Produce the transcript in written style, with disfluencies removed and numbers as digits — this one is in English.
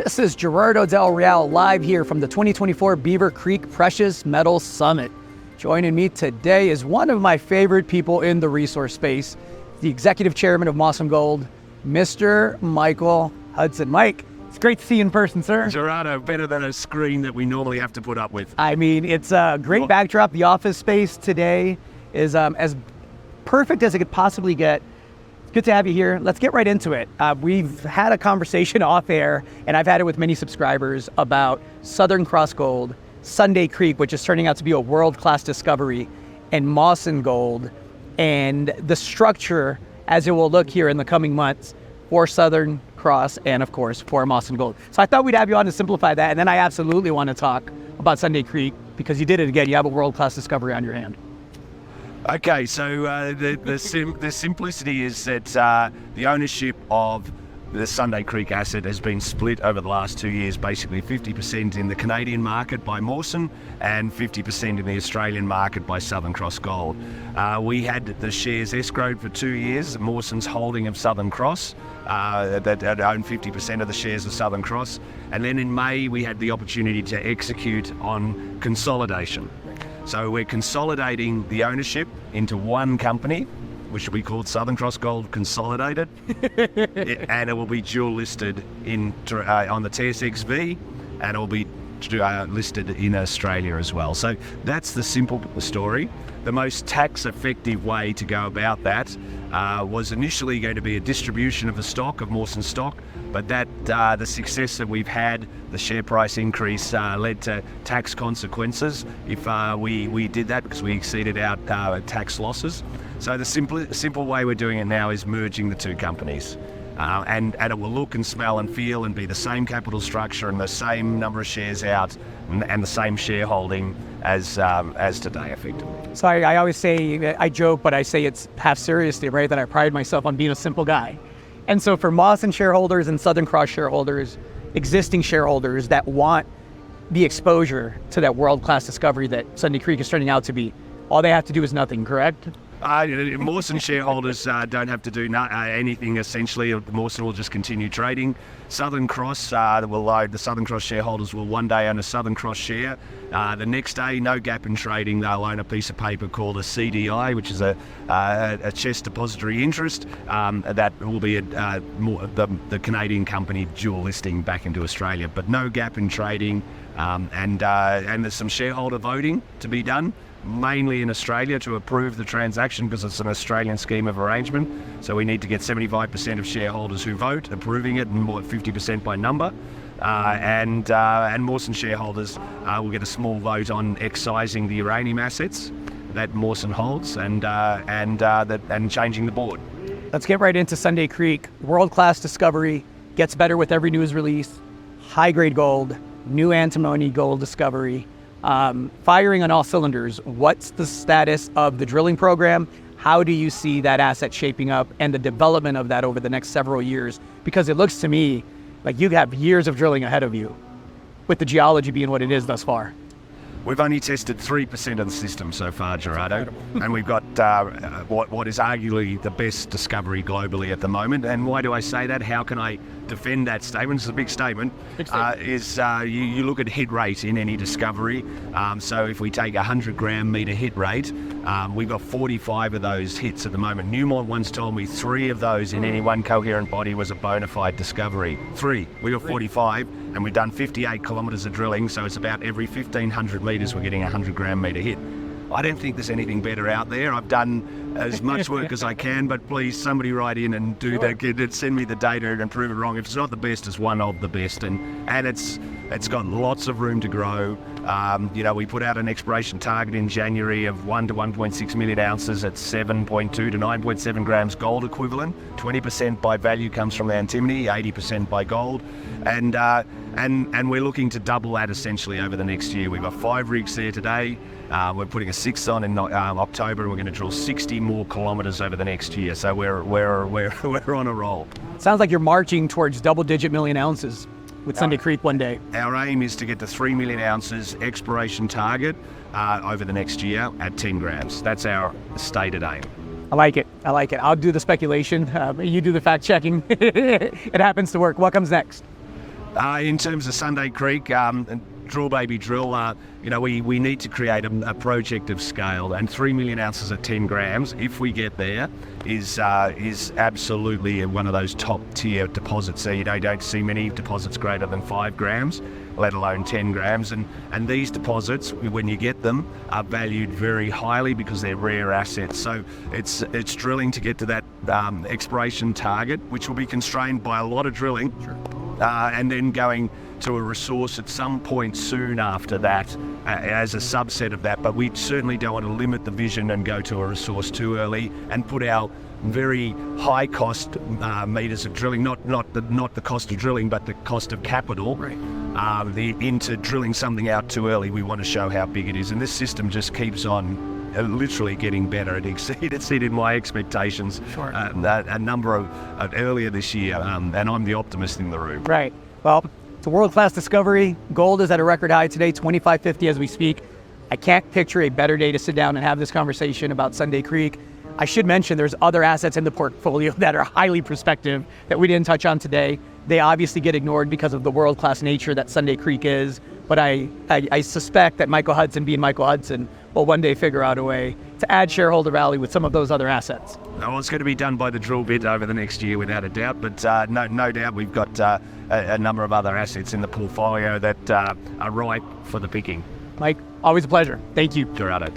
This is Gerardo Del Real live here from the 2024 Beaver Creek Precious Metals Summit. Joining me today is one of my favorite people in the resource space, the executive chairman of Mawson Gold, Mr. Michael Hudson. Mike, it's great to see you in person, sir. Gerardo, better than a screen that we normally have to put up with. I mean, it's a great backdrop. The office space today is as perfect as it could possibly get. It's good to have you here. Let's get right into it. We've had a conversation off air, and I've had it with many subscribers about Southern Cross Gold, Sunday Creek, which is turning out to be a world-class discovery, and Mawson Gold, and the structure as it will look here in the coming months for Southern Cross and, of course, for Mawson Gold. So I thought we'd have you on to simplify that, and then I absolutely want to talk about Sunday Creek because you did it again. You have a world-class discovery on your hand. Okay, so the simplicity is that the ownership of the Sunday Creek asset has been split over the last 2 years, basically 50% in the Canadian market by Mawson and 50% in the Australian market by Southern Cross Gold. We had the shares escrowed for 2 years, Mawson's holding of Southern Cross, that owned 50% of the shares of Southern Cross. And then in May, we had the opportunity to execute on consolidation. So we're consolidating the ownership into one company, which will be called Southern Cross Gold Consolidated, and it will be dual listed on the TSXV, and it will be listed in Australia as well. So that's the simple story. The most tax-effective way to go about that was initially going to be a distribution of the stock, of Mawson stock, but that the success that we've had, the share price increase, led to tax consequences if we did that because we exceeded our tax losses. So the simple way we're doing it now is merging the two companies. And it will look and smell and feel and be the same capital structure and the same number of shares out and the same shareholding as today, effectively. So I always say, I joke, but I say it's half seriously, right, that I pride myself on being a simple guy. And so for Mawson shareholders and Southern Cross shareholders, existing shareholders that want the exposure to that world-class discovery that Sunday Creek is turning out to be, all they have to do is nothing, correct? Mawson shareholders don't have to do anything, essentially. Mawson will just continue trading. Southern Cross, the Southern Cross shareholders will one day own a Southern Cross share. The next day, no gap in trading, they'll own a piece of paper called a CDI, which is a CHESS depository interest. That will be the Canadian company dual listing back into Australia, but no gap in trading. And there's some shareholder voting to be done, mainly in Australia, to approve the transaction because it's an Australian scheme of arrangement. So we need to get 75% of shareholders who vote approving it, and more 50% by number. And Mawson shareholders will get a small vote on excising the uranium assets that Mawson holds and changing the board. Let's get right into Sunday Creek. World-class discovery, gets better with every news release. High-grade gold, new antimony gold discovery. Firing on all cylinders. What's the status of the drilling program? How do you see that asset shaping up and the development of that over the next several years? Because it looks to me like you have years of drilling ahead of you, with the geology being what it is thus far. We've only tested 3% of the system so far, Gerardo, and we've got what is arguably the best discovery globally at the moment. And why do I say that? How can I defend that statement? It's a big statement. You look at hit rate in any discovery. So if we take 100 gram meter hit rate, we've got 45 of those hits at the moment. Newmont once told me 3 of those in any one coherent body was a bona fide discovery. 3. We got 45, and we've done 58 kilometres of drilling, so it's about every 1,500 metres we're getting a 100 gram metre hit. I don't think there's anything better out there. I've done as much work as I can, but please, somebody write in and do that. Send me the data and prove it wrong. If it's not the best, it's one of the best, and it's got lots of room to grow. We put out an exploration target in January of 1 to 1.6 million ounces at 7.2 to 9.7 grams gold equivalent. 20% by value comes from antimony, 80% by gold, and we're looking to double that essentially over the next year. We've got 5 rigs there today. We're putting a 6th on in October, and we're going to drill 60 more kilometres over the next year. So we're on a roll. Sounds like you're marching towards double-digit million ounces with Sunday Creek one day. Our aim is to get to 3 million ounces exploration target over the next year at 10 grams. That's our stated aim. I like it. I'll do the speculation. You do the fact checking. It happens to work. What comes next? In terms of Sunday Creek, drill baby drill, we need to create a project of scale, and 3 million ounces at 10 grams, if we get there, is absolutely one of those top tier deposits. So you don't see many deposits greater than 5 grams, let alone 10 grams. And these deposits, when you get them, are valued very highly because they're rare assets. So it's drilling to get to that exploration target, which will be constrained by a lot of drilling. Sure. And then going to a resource at some point soon after that as a subset of that. But we certainly don't want to limit the vision and go to a resource too early and put our very high cost meters of drilling, not the cost of drilling, but the cost of capital, right, into drilling something out too early. We want to show how big it is. And this system just keeps on literally getting better. It exceeded my expectations. Sure. A number of earlier this year, and I'm the optimist in the room. Right. Well, it's a world-class discovery. Gold is at a record high today, $25.50 as we speak. I can't picture a better day to sit down and have this conversation about Sunday Creek. I should mention there's other assets in the portfolio that are highly prospective that we didn't touch on today. They obviously get ignored because of the world-class nature that Sunday Creek is, but I suspect that Michael Hudson, being Michael Hudson, will one day figure out a way to add shareholder value with some of those other assets. Well, it's going to be done by the drill bit over the next year without a doubt, but no doubt we've got a number of other assets in the portfolio that are ripe for the picking. Mike, always a pleasure. Thank you. Gerardo.